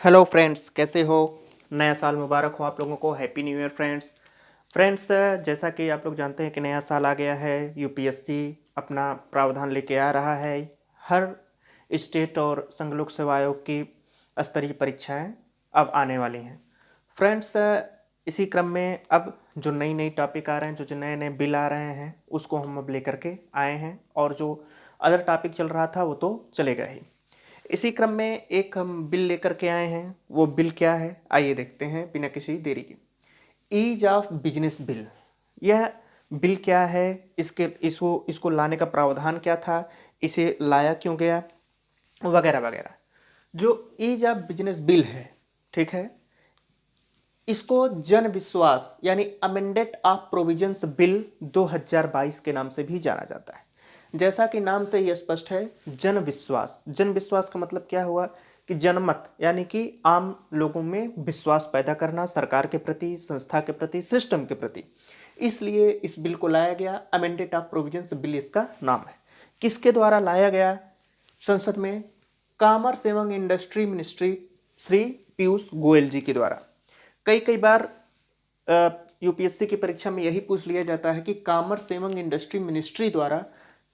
Hello friends, कैसे हो। नया साल मुबारक हो आप लोगों को। Happy new year friends. जैसा कि आप लोग जानते हैं कि नया साल आ गया है। यूपीएससी अपना प्रावधान लेके आ रहा है। हर स्टेट और संघ लोक सेवा आयोग की स्तरीय परीक्षाएं अब आने वाली हैं फ्रेंड्स। इसी क्रम में अब जो नई नई टॉपिक आ रहे हैं, जो नए नए बिल आ रहे हैं, उसको हम अब लेकर के आए हैं। और जो अदर टॉपिक चल रहा था वो तो चलेगा ही। इसी क्रम में एक हम बिल लेकर के आए हैं। वो बिल क्या है, आइए देखते हैं बिना किसी देरी के। Ease of business bill. यह बिल क्या है, इसको लाने का प्रावधान क्या था, इसे लाया क्यों गया, वगैरह वगैरह। जो ईज ऑफ बिजनेस बिल है, ठीक है, इसको जन विश्वास यानी अमेंडेड ऑफ प्रोविजंस बिल 2022 के नाम से भी जाना जाता है। जैसा कि नाम से ही स्पष्ट है, जन विश्वास। जन विश्वास का मतलब क्या हुआ कि जनमत यानी कि आम लोगों में विश्वास पैदा करना सरकार के प्रति, संस्था के प्रति, सिस्टम के प्रति। इसलिए इस बिल को लाया गया। अमेंडेड ऑफ प्रोविजंस बिल इसका नाम है। किसके द्वारा लाया गया संसद में? कॉमर्स एवं इंडस्ट्री मिनिस्ट्री श्री पीयूष गोयल जी के द्वारा। कई कई बार यूपीएससी की परीक्षा में यही पूछ लिया जाता है कि कॉमर्स एवं इंडस्ट्री मिनिस्ट्री द्वारा,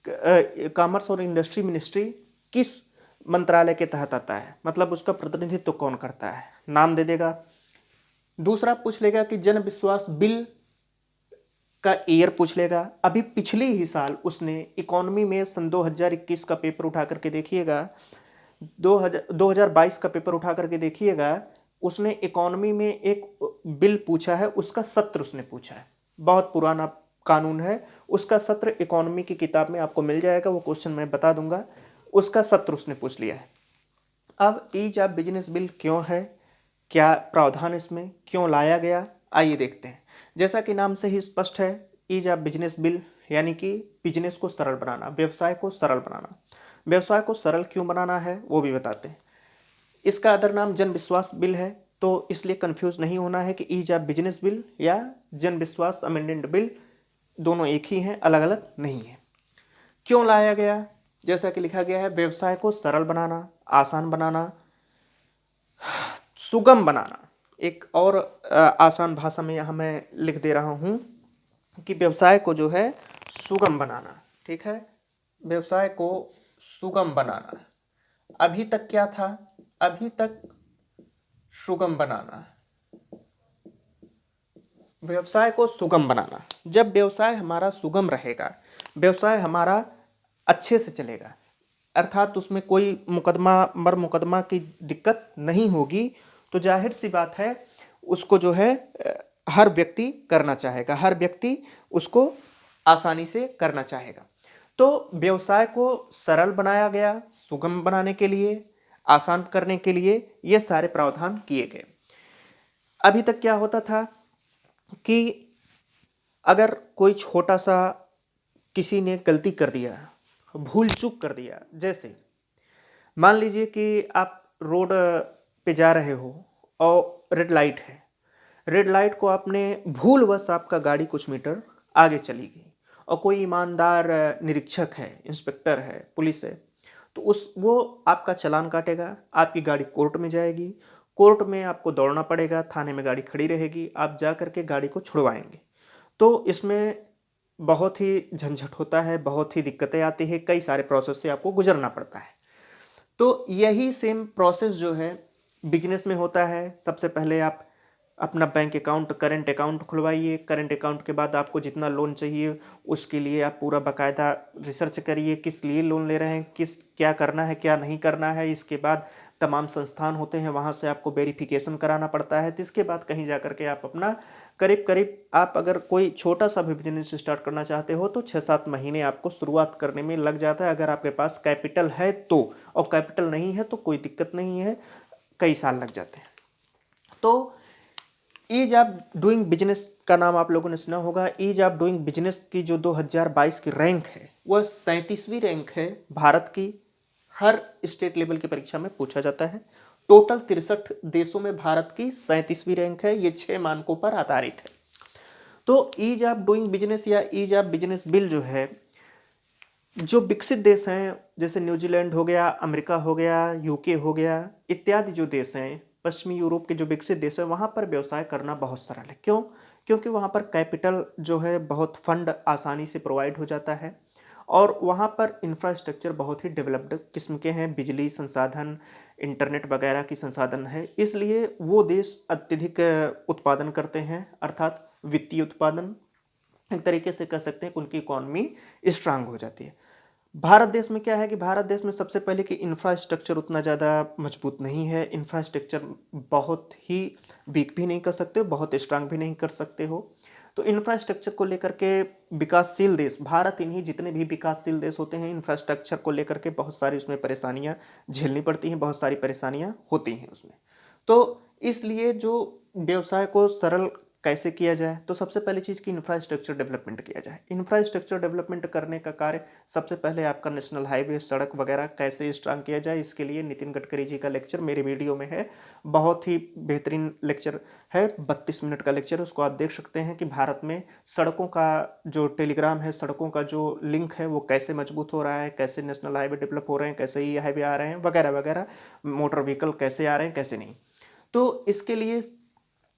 कॉमर्स और इंडस्ट्री मिनिस्ट्री किस मंत्रालय के तहत आता है, मतलब उसका प्रतिनिधित्व कौन करता है, नाम दे देगा। दूसरा पूछ लेगा कि जन विश्वास बिल का ईयर पूछ लेगा। अभी पिछले ही साल उसने इकोनॉमी में सन 2021 का पेपर उठा करके देखिएगा, 2022 का पेपर उठा करके देखिएगा। उसने इकोनॉमी में एक बिल पूछा है, उसका सत्र उसने पूछा है। बहुत पुराना कानून है, उसका सत्र इकोनॉमी की किताब में आपको मिल जाएगा। वो क्वेश्चन मैं बता दूंगा। उसका सत्र उसने पूछ लिया है। अब ईज ऑफ बिजनेस बिल क्यों है, क्या प्रावधान इसमें क्यों लाया गया, आइए देखते हैं। जैसा कि नाम से ही स्पष्ट है, ईज ऑफ बिजनेस बिल यानी कि बिजनेस को सरल बनाना, व्यवसाय को सरल बनाना। व्यवसाय को सरल क्यों बनाना है वो भी बताते हैं। इसका अदर नाम जन विश्वास बिल है, तो इसलिए कंफ्यूज नहीं होना है कि ईज ऑफ बिजनेस बिल या जन विश्वास अमेंडेंट बिल दोनों एक ही हैं, अलग अलग नहीं है। क्यों लाया गया? जैसा कि लिखा गया है, व्यवसाय को सरल बनाना, आसान बनाना, सुगम बनाना। एक और आसान भाषा में यहाँ मैं लिख दे रहा हूँ कि व्यवसाय को जो है सुगम बनाना। ठीक है, व्यवसाय को सुगम बनाना। अभी तक क्या था? अभी तक सुगम बनाना, व्यवसाय को सुगम बनाना। जब व्यवसाय हमारा सुगम रहेगा, व्यवसाय हमारा अच्छे से चलेगा, अर्थात उसमें कोई मुकदमा की दिक्कत नहीं होगी, तो जाहिर सी बात है उसको जो है हर व्यक्ति करना चाहेगा, हर व्यक्ति उसको आसानी से करना चाहेगा। तो व्यवसाय को सरल बनाया गया, सुगम बनाने के लिए, आसान करने के लिए ये सारे प्रावधान किए गए। अभी तक क्या होता था कि अगर कोई छोटा सा किसी ने गलती कर दिया, भूल चूक कर दिया, जैसे मान लीजिए कि आप रोड पे जा रहे हो और रेड लाइट है। रेड लाइट को आपने भूलवश, आपका गाड़ी कुछ मीटर आगे चली गई और कोई ईमानदार निरीक्षक है, इंस्पेक्टर है, पुलिस है, तो वो आपका चालान काटेगा, आपकी गाड़ी कोर्ट में जाएगी, कोर्ट में आपको दौड़ना पड़ेगा, थाने में गाड़ी खड़ी रहेगी, आप जा करके गाड़ी को छुड़वाएंगे। तो इसमें बहुत ही झंझट होता है, बहुत ही दिक्कतें आती है, कई सारे प्रोसेस से आपको गुजरना पड़ता है। तो यही सेम प्रोसेस जो है बिजनेस में होता है। सबसे पहले आप अपना बैंक अकाउंट, करेंट अकाउंट खुलवाइए। करेंट अकाउंट के बाद आपको जितना लोन चाहिए उसके लिए आप पूरा बाकायदा रिसर्च करिए, किस लिए लोन ले रहे हैं, क्या करना है, क्या नहीं करना है। इसके बाद तमाम संस्थान होते हैं, वहाँ से आपको वेरिफिकेशन कराना पड़ता है। तो इसके बाद कहीं जा करके आप अपना करीब करीब, आप अगर कोई छोटा सा भी बिजनेस स्टार्ट करना चाहते हो तो 6-7 महीने आपको शुरुआत करने में लग जाता है, अगर आपके पास कैपिटल है तो। और कैपिटल नहीं है तो कोई दिक्कत नहीं है, कई साल लग जाते हैं। तो ईज ऑफ डूइंग बिजनेस का नाम आप लोगों ने सुना होगा। ईज ऑफ डूइंग बिजनेस की जो 2022 की रैंक है वह 37वीं रैंक है भारत की। हर स्टेट लेवल की परीक्षा में पूछा जाता है। टोटल 63 देशों में भारत की 37वीं रैंक है। ये 6 मानकों पर आधारित है। तो ईज ऑफ डूइंग बिजनेस या ईज ऑफ बिजनेस बिल जो है, जो विकसित देश हैं जैसे न्यूजीलैंड हो गया, अमेरिका हो गया, यूके हो गया, इत्यादि जो देश हैं, पश्चिमी यूरोप के जो विकसित देश है वहाँ पर व्यवसाय करना बहुत सरल है। क्यों? क्योंकि वहाँ पर कैपिटल जो है बहुत फंड आसानी से प्रोवाइड हो जाता है और वहाँ पर इंफ्रास्ट्रक्चर बहुत ही डेवलप्ड किस्म के हैं, बिजली संसाधन, इंटरनेट वगैरह की संसाधन है, इसलिए वो देश अत्यधिक उत्पादन करते हैं, अर्थात वित्तीय उत्पादन। एक तरीके से कह सकते हैं कि उनकी इकॉनमी स्ट्रांग हो जाती है। भारत देश में क्या है कि भारत देश में सबसे पहले कि इंफ्रास्ट्रक्चर उतना ज़्यादा मजबूत नहीं है। इंफ्रास्ट्रक्चर बहुत ही वीक भी नहीं कर सकते, बहुत स्ट्रांग भी नहीं कर सकते हो। तो इंफ्रास्ट्रक्चर को लेकर के विकासशील देश, भारत इन्हीं जितने भी विकासशील देश होते हैं, इंफ्रास्ट्रक्चर को लेकर के बहुत सारी उसमें परेशानियां झेलनी पड़ती हैं, बहुत सारी परेशानियां होती हैं उसमें। तो इसलिए जो व्यवसाय को सरल कैसे किया जाए, तो सबसे पहली चीज़ की इंफ्रास्ट्रक्चर डेवलपमेंट किया जाए। इंफ्रास्ट्रक्चर डेवलपमेंट करने का कार्य सबसे पहले आपका नेशनल हाईवे, सड़क वगैरह कैसे स्ट्रांग किया जाए, इसके लिए नितिन गडकरी जी का लेक्चर मेरे वीडियो में है, बहुत ही बेहतरीन लेक्चर है, 32 मिनट का लेक्चर है, उसको आप देख सकते हैं कि भारत में सड़कों का जो टेलीग्राम है, सड़कों का जो लिंक है वो कैसे मजबूत हो रहा है, कैसे नेशनल हाईवे डेवलप हो रहे हैं, कैसे ये हाईवे आ रहे हैं वगैरह वगैरह, मोटर व्हीकल कैसे आ रहे हैं कैसे नहीं। तो इसके लिए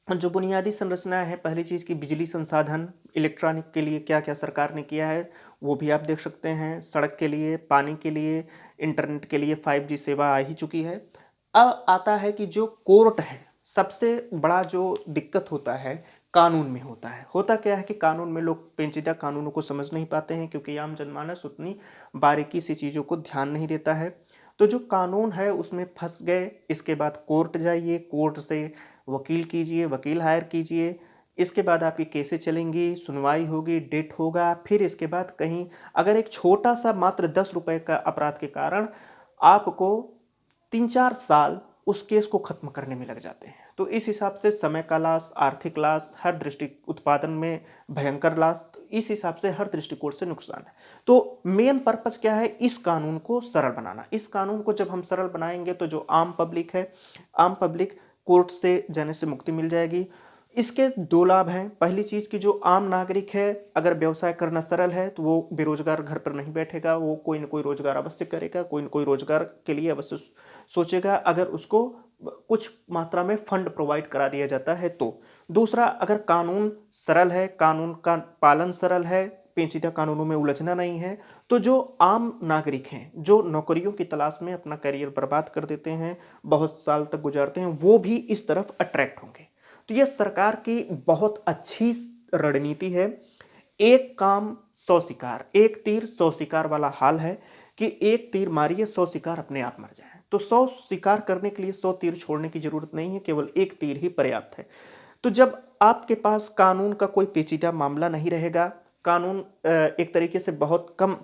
जो बुनियादी संरचना है, पहली चीज़ की बिजली संसाधन, इलेक्ट्रॉनिक के लिए क्या क्या सरकार ने किया है वो भी आप देख सकते हैं। सड़क के लिए, पानी के लिए, इंटरनेट के लिए 5G सेवा आ ही चुकी है। अब आता है कि जो कोर्ट है, सबसे बड़ा जो दिक्कत होता है कानून में होता है। होता क्या है कि कानून में लोग पेचीदा कानूनों को समझ नहीं पाते हैं, क्योंकि आम जनमानस उतनी बारीकी से चीज़ों को ध्यान नहीं देता है। तो जो कानून है उसमें फंस गए, इसके बाद कोर्ट जाइए, कोर्ट से वकील कीजिए, वकील हायर कीजिए, इसके बाद आपकी केसें चलेंगी, सुनवाई होगी, डेट होगा, फिर इसके बाद कहीं अगर एक छोटा सा मात्र 10 रुपए का अपराध के कारण आपको 3-4 साल उस केस को खत्म करने में लग जाते हैं। तो इस हिसाब से समय का लॉस, आर्थिक लॉस, हर दृष्टि उत्पादन में भयंकर लॉस, तो इस हिसाब से हर दृष्टिकोण से नुकसान है। तो मेन पर्पज क्या है, इस कानून को सरल बनाना। इस कानून को जब हम सरल बनाएंगे तो जो आम पब्लिक है, आम पब्लिक कोर्ट से जाने से मुक्ति मिल जाएगी। इसके 2 लाभ हैं। पहली चीज़ कि जो आम नागरिक है, अगर व्यवसाय करना सरल है तो वो बेरोजगार घर पर नहीं बैठेगा, वो कोई ना कोई रोजगार अवश्य करेगा, कोई ना कोई रोजगार के लिए अवश्य सोचेगा, अगर उसको कुछ मात्रा में फंड प्रोवाइड करा दिया जाता है तो। दूसरा, अगर कानून सरल है, कानून का पालन सरल है, पेचीदा कानूनों में उलझना नहीं है, तो जो आम नागरिक हैं, जो नौकरियों की तलाश में अपना करियर बर्बाद कर देते हैं, बहुत साल तक गुजारते हैं, वो भी इस तरफ अट्रैक्ट होंगे। तो ये सरकार की बहुत अच्छी रणनीति है। एक काम 100 शिकार, एक तीर 100 शिकार वाला हाल है कि एक तीर मारिए 100 शिकार अपने आप मर जाए। तो 100 शिकार करने के लिए 100 तीर छोड़ने की जरूरत नहीं है, केवल एक तीर ही पर्याप्त है। तो जब आपके पास कानून का कोई पेचीदा मामला नहीं रहेगा, कानून एक तरीके से बहुत कम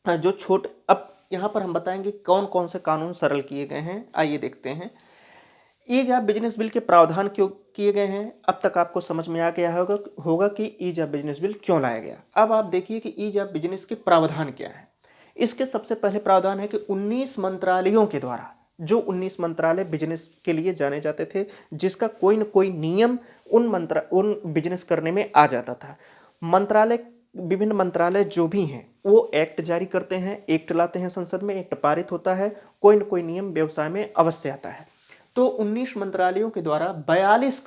जो छोट, अब यहाँ पर हम बताएंगे कौन कौन से कानून सरल किए गए हैं, आइए देखते हैं। ईज ऑफ बिजनेस बिल के प्रावधान क्यों किए गए हैं, अब तक आपको समझ में आ गया होगा कि ईज ऑफ बिजनेस बिल क्यों लाया गया। अब आप देखिए कि ईज ऑफ बिजनेस के प्रावधान क्या है। इसके सबसे पहले प्रावधान है कि 19 मंत्रालयों के द्वारा, जो 19 मंत्रालय बिजनेस के लिए जाने जाते थे, जिसका कोई न कोई नियम उन बिजनेस करने में आ जाता था। मंत्रालय, विभिन्न मंत्रालय जो भी हैं वो एक्ट जारी करते हैं, एक्ट लाते हैं संसद में, एक्ट पारित होता है, कोई न कोई नियम व्यवसाय में अवश्य आता है। तो 19 मंत्रालयों के द्वारा 42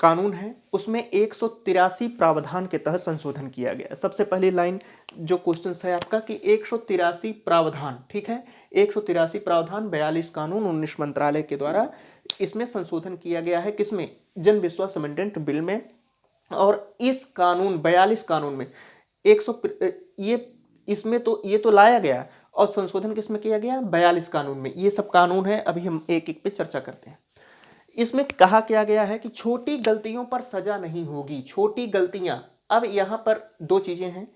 कानून है, उसमें 183 प्रावधान के तहत संशोधन किया गया। सबसे पहली लाइन जो क्वेश्चन है आपका कि 183 प्रावधान, ठीक है, 183 प्रावधान, 42 कानून, 19 मंत्रालय के द्वारा इसमें संशोधन किया गया है। किसमें? जन विश्वास अमेंडमेंट बिल में। और इस कानून 42 कानून में 100 ये इसमें तो ये तो लाया गया और संशोधन किसमें किया गया? 42 कानून में। ये सब कानून है, अभी हम एक एक पे चर्चा करते हैं। इसमें कहा क्या गया है कि छोटी गलतियों पर सजा नहीं होगी। छोटी गलतियां, अब यहां पर 2 चीजें हैं।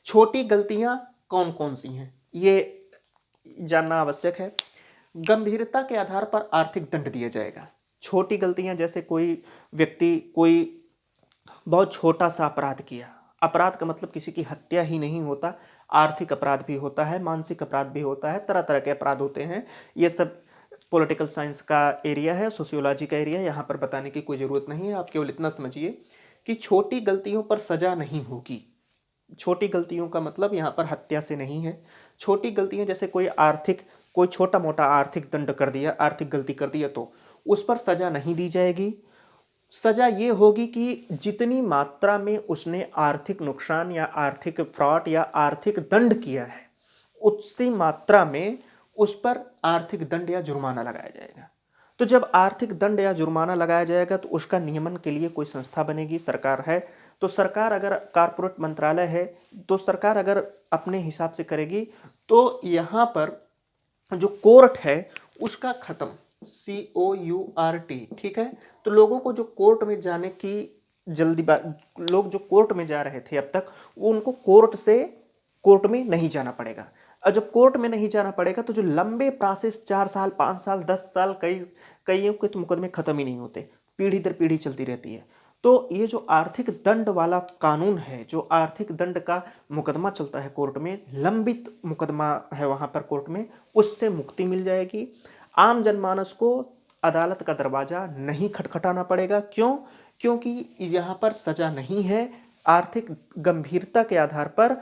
छोटी गलतियां कौन कौन सी हैं ये जानना आवश्यक है। गंभीरता के आधार पर आर्थिक दंड दिया जाएगा। छोटी गलतियां जैसे कोई व्यक्ति कोई बहुत छोटा सा अपराध किया, अपराध का मतलब किसी की हत्या ही नहीं होता, आर्थिक अपराध भी होता है, मानसिक अपराध भी होता है, तरह तरह के अपराध होते हैं। ये सब पॉलिटिकल साइंस का एरिया है, सोशियोलॉजी का एरिया है, यहाँ पर बताने की कोई ज़रूरत नहीं है। आप केवल इतना समझिए कि छोटी गलतियों पर सजा नहीं होगी। छोटी गलतियों का मतलब यहाँ पर हत्या से नहीं है। छोटी गलतियाँ जैसे कोई आर्थिक कोई छोटा मोटा आर्थिक दंड कर दिया, आर्थिक गलती कर दिया, तो उस पर सजा नहीं दी जाएगी। सजा ये होगी कि जितनी मात्रा में उसने आर्थिक नुकसान या आर्थिक फ्रॉड या आर्थिक दंड किया है, उसी मात्रा में उस पर आर्थिक दंड या जुर्माना लगाया जाएगा। तो जब आर्थिक दंड या जुर्माना लगाया जाएगा तो उसका नियमन के लिए कोई संस्था बनेगी, सरकार है तो सरकार, अगर कारपोरेट मंत्रालय है तो सरकार अगर अपने हिसाब से करेगी, तो यहाँ पर जो कोर्ट है उसका खत्म, COURT, ठीक है। तो लोगों को जो कोर्ट में जाने की लोग जो कोर्ट में जा रहे थे अब तक, वो उनको कोर्ट में नहीं जाना पड़ेगा। और जब कोर्ट में नहीं जाना पड़ेगा तो जो लंबे प्रोसेस 4 साल 5 साल 10 साल, कईयों के तो मुकदमे खत्म ही नहीं होते, पीढ़ी दर पीढ़ी चलती रहती है। तो ये जो आर्थिक दंड वाला कानून है, जो आर्थिक दंड का मुकदमा चलता है कोर्ट में, लंबित मुकदमा है वहाँ पर कोर्ट में, उससे मुक्ति मिल जाएगी। आम जनमानस को अदालत का दरवाज़ा नहीं खटखटाना पड़ेगा। क्यों? क्योंकि यहाँ पर सज़ा नहीं है, आर्थिक गंभीरता के आधार पर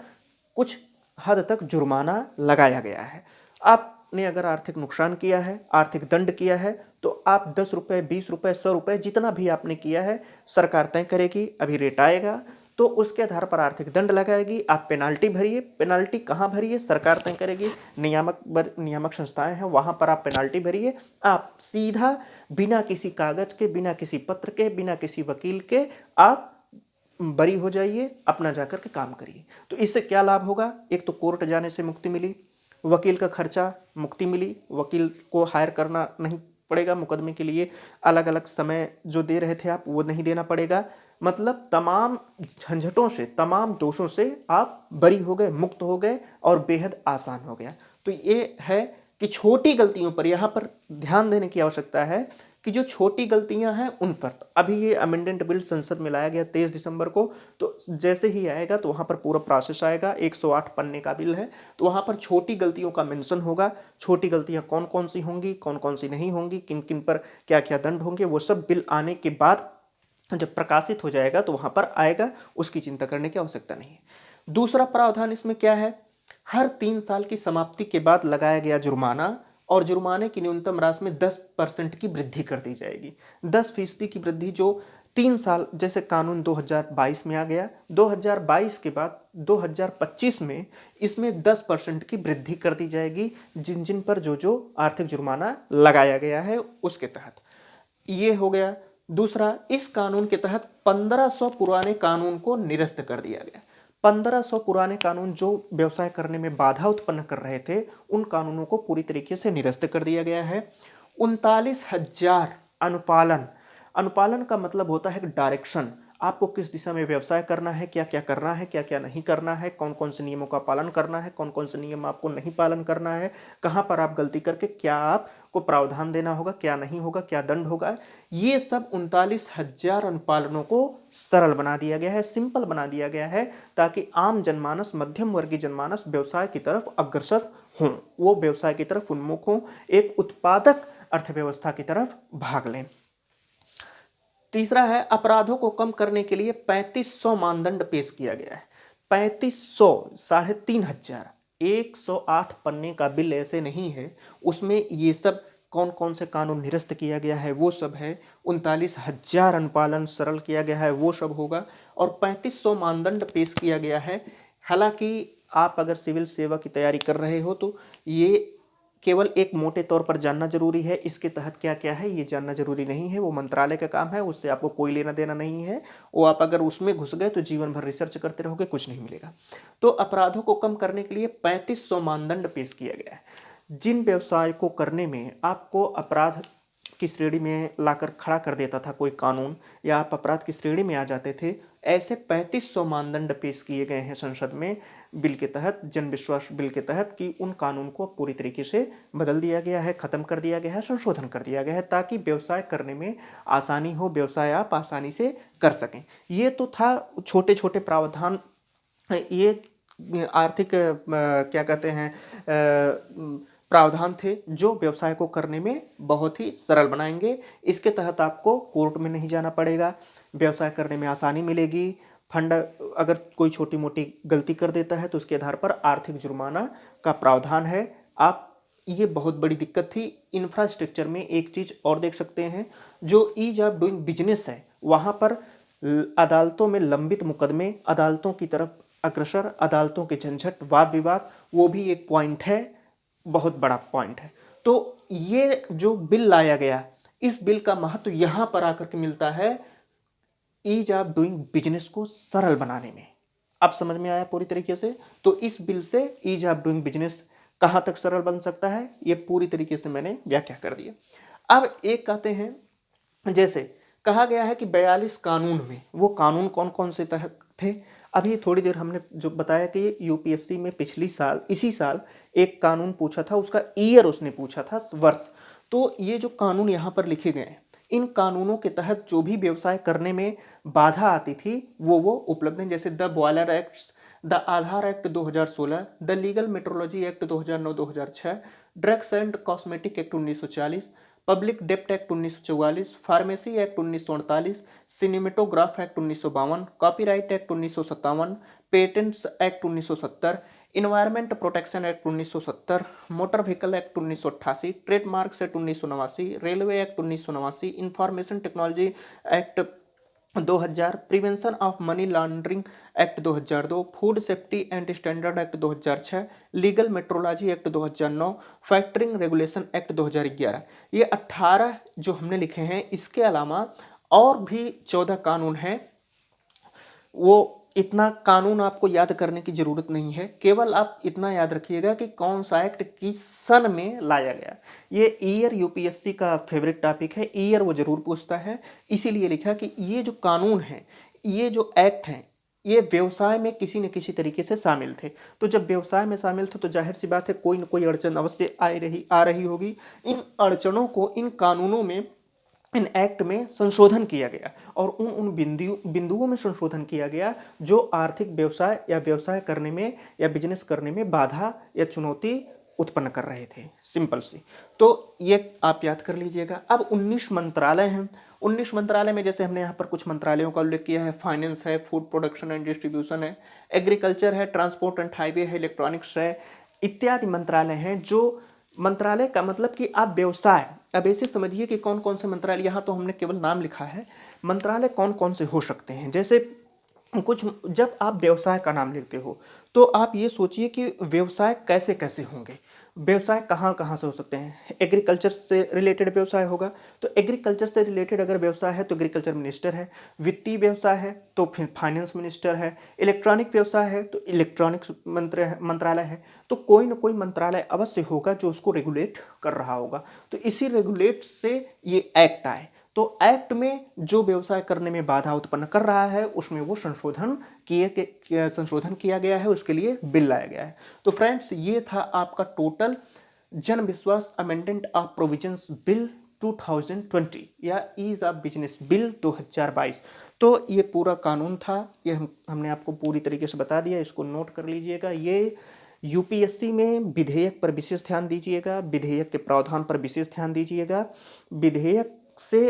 कुछ हद तक जुर्माना लगाया गया है। आपने अगर आर्थिक नुकसान किया है, आर्थिक दंड किया है, तो आप 10 रुपये 20 रुपये 100 रुपये जितना भी आपने किया है सरकार तय करेगी। अभी रेट आएगा तो उसके आधार पर आर्थिक दंड लगाएगी, आप पेनाल्टी भरिए। पेनाल्टी कहाँ भरिए? सरकार तय करेगी, नियामक संस्थाएं हैं वहाँ पर आप पेनाल्टी भरिए। आप सीधा बिना किसी कागज के, बिना किसी पत्र के, बिना किसी वकील के आप बरी हो जाइए, अपना जाकर के काम करिए। तो इससे क्या लाभ होगा? एक तो कोर्ट जाने से मुक्ति मिली, वकील का खर्चा मुक्ति मिली, वकील को हायर करना नहीं पड़ेगा, मुकदमे के लिए अलग अलग समय जो दे रहे थे आप वो नहीं देना पड़ेगा। मतलब तमाम झंझटों से, तमाम दोषों से आप बरी हो गए, मुक्त हो गए और बेहद आसान हो गया। तो ये है कि छोटी गलतियों पर यहाँ पर ध्यान देने की आवश्यकता है कि जो छोटी गलतियां हैं उन पर। तो अभी ये अमेंडेंट बिल संसद में लाया गया 23 दिसंबर को, तो जैसे ही आएगा तो वहाँ पर पूरा प्रोसेस आएगा। 108 पन्ने का बिल है, तो वहाँ पर छोटी गलतियों का मेंशन होगा। छोटी गलतियाँ कौन कौन सी होंगी, कौन कौन सी नहीं होंगी, किन किन पर क्या क्या दंड होंगे, वो सब बिल आने के बाद जब प्रकाशित हो जाएगा तो वहाँ पर आएगा, उसकी चिंता करने की आवश्यकता नहीं है। दूसरा प्रावधान इसमें क्या है? हर 3 साल की समाप्ति के बाद लगाया गया जुर्माना, और जुर्माने की न्यूनतम राशि में 10% की वृद्धि कर दी जाएगी। 10% की वृद्धि जो 3 साल, जैसे कानून 2022 में आ गया, 2022 के बाद 2025 में इसमें 10% की वृद्धि कर दी जाएगी, जिन जिन पर जो जो आर्थिक जुर्माना लगाया गया है उसके तहत। ये हो गया। दूसरा, इस कानून के तहत 1500 पुराने कानून को निरस्त कर दिया गया। 1500 पुराने कानून जो व्यवसाय करने में बाधा उत्पन्न कर रहे थे, उन कानूनों को पूरी तरीके से निरस्त कर दिया गया है। 39,000 अनुपालन, अनुपालन का मतलब होता है डायरेक्शन, आपको किस दिशा में व्यवसाय करना है, क्या क्या करना है, क्या क्या नहीं करना है, कौन कौन से नियमों का पालन करना है, कौन कौन से नियम आपको नहीं पालन करना है, कहाँ पर आप गलती करके क्या आपको प्रावधान देना होगा, क्या नहीं होगा, क्या दंड होगा। ये सब 39,000 अनुपालनों को सरल बना दिया गया है, सिंपल बना दिया गया है, ताकि आम जनमानस, मध्यम वर्गीय जनमानस व्यवसाय की तरफ अग्रसर हों, वो व्यवसाय की तरफ उन्मुख हों, एक उत्पादक अर्थव्यवस्था की तरफ भाग लें। तीसरा है, अपराधों को कम करने के लिए 3500 मानदंड पेश किया गया है। 3500, 3,500, 108 पन्ने का बिल ऐसे नहीं है, उसमें ये सब कौन कौन से कानून निरस्त किया गया है वो सब है। 39,000 अनुपालन सरल किया गया है वो सब होगा, और 3500 मानदंड पेश किया गया है। हालांकि आप अगर सिविल सेवा की तैयारी कर रहे हो तो ये केवल एक मोटे तौर पर जानना जरूरी है, इसके तहत क्या क्या है ये जानना जरूरी नहीं है, वो मंत्रालय का काम है, उससे आपको कोई लेना देना नहीं है। वो आप अगर उसमें घुस गए तो जीवन भर रिसर्च करते रहोगे, कुछ नहीं मिलेगा। तो अपराधों को कम करने के लिए 3500 मानदंड पेश किया गया है। जिन व्यवसाय को करने में आपको अपराध की श्रेणी में लाकर खड़ा कर देता था कोई कानून, या आप अपराध की श्रेणी में आ जाते थे, ऐसे 3500 मानदंड पेश किए गए हैं संसद में बिल के तहत, जन विश्वास बिल के तहत, कि उन कानून को पूरी तरीके से बदल दिया गया है, खत्म कर दिया गया है, संशोधन कर दिया गया है, ताकि व्यवसाय करने में आसानी हो, व्यवसाय आप आसानी से कर सकें। ये तो था छोटे छोटे प्रावधान, ये आर्थिक क्या कहते हैं प्रावधान थे जो व्यवसाय को करने में बहुत ही सरल बनाएंगे। इसके तहत आपको कोर्ट में नहीं जाना पड़ेगा, व्यवसाय करने में आसानी मिलेगी। फंड अगर कोई छोटी मोटी गलती कर देता है तो उसके आधार पर आर्थिक जुर्माना का प्रावधान है। आप ये बहुत बड़ी दिक्कत थी। इंफ्रास्ट्रक्चर में एक चीज़ और देख सकते हैं, जो ईज ऑफ डूइंग बिजनेस है वहाँ पर अदालतों में लंबित मुकदमे, अदालतों की तरफ अग्रसर, अदालतों के झंझट, वाद विवाद, वो भी एक पॉइंट है, बहुत बड़ा पॉइंट है। तो ये जो बिल लाया गया, इस बिल का महत्व यहाँ पर आकर के मिलता है ईज ऑफ डूइंग बिजनेस को सरल बनाने में। अब समझ में आया पूरी तरीके से। तो इस बिल से ईज ऑफ डूइंग बिजनेस कहाँ तक सरल बन सकता है, ये पूरी तरीके से मैंने व्याख्या कर दिया। अब एक कहते हैं, जैसे कहा गया है कि 42 कानून में, वो कानून कौन कौन से तहत थे। अभी थोड़ी देर हमने जो बताया कि यूपीएससी में पिछली साल, इसी साल एक कानून पूछा था, उसका ईयर उसने पूछा था, वर्ष। तो ये जो कानून यहाँ पर लिखे गए हैं, इन कानूनों के तहत जो भी व्यवसाय करने में बाधा आती थी वो उपलब्ध हैं। जैसे the boiler acts, the Aadhaar act 2016, the legal metrology act 2009-2006, drugs and cosmetic act 1940, public डेप्ट act 1944, pharmacy act 1948, cinematograph act 1952, copyright act 1957, patents act 1970, environment protection act 1970, motor vehicle act 1988, trademarks act 1989, railway act 1989, information technology act 2000, prevention of money laundering act 2002, food safety and standard act 2006, legal metrology act 2009, factoring regulation act 2011। ये 18 जो हमने लिखे हैं। इसके अलावा और भी 14 कानून हैं। वो इतना कानून आपको याद करने की जरूरत नहीं है, केवल आप इतना याद रखिएगा कि कौन सा एक्ट किस सन में लाया गया। ये ईयर यूपीएससी का फेवरेट टॉपिक है, ईयर वो जरूर पूछता है। इसीलिए लिखा कि ये जो कानून है, ये जो एक्ट हैं, ये व्यवसाय में किसी न किसी तरीके से शामिल थे। तो जब व्यवसाय में शामिल थे तो जाहिर सी बात है कोई न कोई अड़चन अवश्य आ रही होगी। इन अड़चनों को इन कानूनों में, इन एक्ट में संशोधन किया गया और उन बिंदुओं में संशोधन किया गया जो आर्थिक व्यवसाय या व्यवसाय करने में या बिजनेस करने में बाधा या चुनौती उत्पन्न कर रहे थे। सिंपल सी। तो ये आप याद कर लीजिएगा। अब 19 मंत्रालय हैं। 19 मंत्रालय में जैसे हमने यहाँ पर कुछ मंत्रालयों का उल्लेख किया है, फाइनेंस है, फूड प्रोडक्शन एंड डिस्ट्रीब्यूशन है, एग्रीकल्चर है, ट्रांसपोर्ट एंड हाईवे है, इलेक्ट्रॉनिक्स है, इत्यादि मंत्रालय हैं। जो मंत्रालय का मतलब कि आप व्यवसाय, अब ऐसे समझिए कि कौन कौन से मंत्रालय, यहाँ तो हमने केवल नाम लिखा है, मंत्रालय कौन कौन से हो सकते हैं। जैसे कुछ, जब आप व्यवसाय का नाम लिखते हो तो आप ये सोचिए कि व्यवसाय कैसे कैसे होंगे, व्यवसाय कहाँ कहाँ से हो सकते हैं। एग्रीकल्चर से रिलेटेड व्यवसाय होगा तो एग्रीकल्चर से रिलेटेड अगर व्यवसाय है तो एग्रीकल्चर मिनिस्टर है, वित्तीय व्यवसाय है तो फिर फाइनेंस मिनिस्टर है, इलेक्ट्रॉनिक व्यवसाय है तो इलेक्ट्रॉनिक्स मंत्रालय है। तो कोई ना कोई मंत्रालय अवश्य होगा जो उसको रेगुलेट कर रहा होगा। तो इसी रेगुलेट से ये एक्ट आए। तो एक्ट में जो व्यवसाय करने में बाधा उत्पन्न कर रहा है उसमें वो संशोधन किया गया है, उसके लिए बिल लाया गया है। तो फ्रेंड्स, ये था आपका टोटल जन विश्वास अमेंडमेंट ऑफ प्रोविजंस बिल 2020 या ईज ऑफ बिजनेस बिल 2022। तो ये पूरा कानून था, ये हमने आपको पूरी तरीके से बता दिया, इसको नोट कर लीजिएगा। ये यूपीएससी में विधेयक पर विशेष ध्यान दीजिएगा, विधेयक के प्रावधान पर विशेष ध्यान दीजिएगा, विधेयक से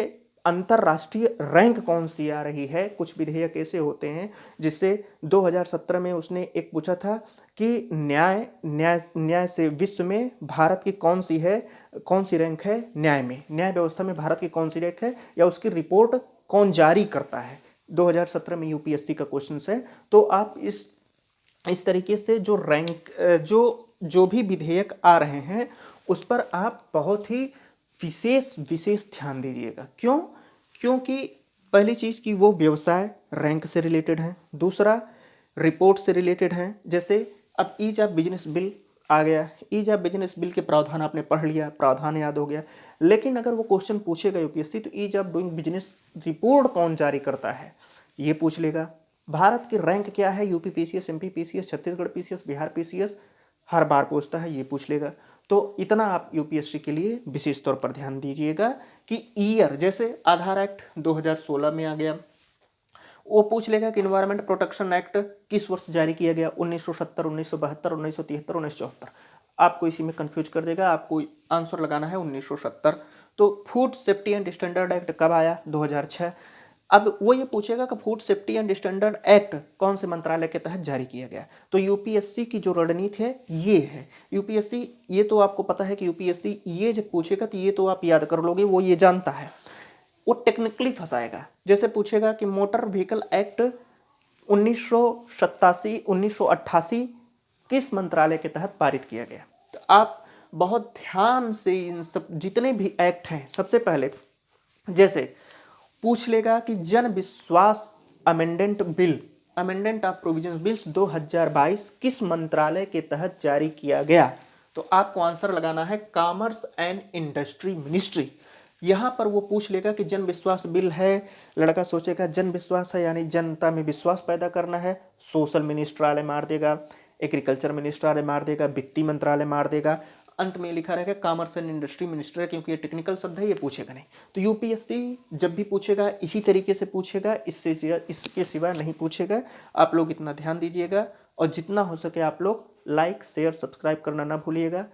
अंतर्राष्ट्रीय रैंक कौन सी आ रही है। कुछ विधेयक ऐसे होते हैं जिससे 2017 में उसने एक पूछा था कि न्याय से विश्व में भारत की कौन सी रैंक है न्याय में, न्याय व्यवस्था में भारत की कौन सी रैंक है, या उसकी रिपोर्ट कौन जारी करता है। 2017 में यूपीएससी का क्वेश्चन है। तो आप इस तरीके से जो रैंक जो भी विधेयक आ रहे हैं उस पर आप बहुत ही विशेष ध्यान दीजिएगा। क्यों? क्योंकि पहली चीज़ कि वो व्यवसाय रैंक से रिलेटेड है, दूसरा रिपोर्ट से रिलेटेड है। जैसे अब ईज ऑफ बिजनेस बिल आ गया, ईज ऑफ बिजनेस बिल के प्रावधान आपने पढ़ लिया, प्रावधान याद हो गया, लेकिन अगर वो क्वेश्चन पूछेगा यूपीएससी तो ease of doing business report कौन जारी करता है ये पूछ लेगा। भारत की रैंक क्या है, UP PCS, MP PCS, Chhattisgarh PCS, Bihar PCS हर बार पूछता है, ये पूछ लेगा। तो इतना आप यूपीएससी के लिए विशेष तौर पर ध्यान दीजिएगा कि ईयर, जैसे आधार एक्ट 2016 में आ गया, वो पूछ लेगा कि इन्वायरमेंट प्रोटेक्शन एक्ट किस वर्ष जारी किया गया, 1970, 1972, 1973, 1974। आपको इसी में कंफ्यूज कर देगा, आपको आंसर लगाना है 1970। तो food safety and standard act कब आया, 2006। अब वो ये पूछेगा कि food safety and standard act कौन से मंत्रालय के तहत जारी किया गया। तो यूपीएससी की जो रणनीति है ये है। यूपीएससी, ये तो आपको पता है कि यूपीएससी ये जब पूछेगा तो ये तो आप याद कर लोगे, वो ये जानता है। वो टेक्निकली फंसाएगा। जैसे पूछेगा कि मोटर व्हीकल एक्ट 1987-1988 किस मंत्रालय के तहत पारित किया गया। तो आप बहुत ध्यान से इन सब जितने भी एक्ट हैं, सबसे पहले जैसे पूछ लेगा कि जन विश्वास amendment bill, amendment of provisions bills 2022 किस मंत्रालय के तहत जारी किया गया। तो आपको आंसर लगाना है कॉमर्स एंड इंडस्ट्री मिनिस्ट्री। यहाँ पर वो पूछ लेगा कि जन विश्वास बिल है, लड़का सोचेगा जन विश्वास है यानी जनता में विश्वास पैदा करना है, सोशल मिनिस्ट्रालय मार देगा, एग्रीकल्चर मिनिस्ट्रालय मार देगा, वित्तीय मंत्रालय मार देगा, अंत में लिखा रहेगा कॉमर्स एंड इंडस्ट्री मिनिस्टर, क्योंकि ये टेक्निकल शब्द है, ये पूछेगा नहीं। तो यूपीएससी जब भी पूछेगा इसी तरीके से पूछेगा, इसके सिवा नहीं पूछेगा। आप लोग इतना ध्यान दीजिएगा और जितना हो सके आप लोग लाइक शेयर सब्सक्राइब करना ना भूलिएगा,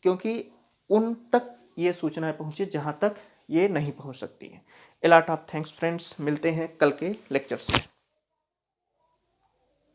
क्योंकि उन तक ये सूचनाएं पहुँचे जहाँ तक ये नहीं पहुँच सकती हैं। A lot of thanks friends, मिलते हैं कल के लेक्चर्स में।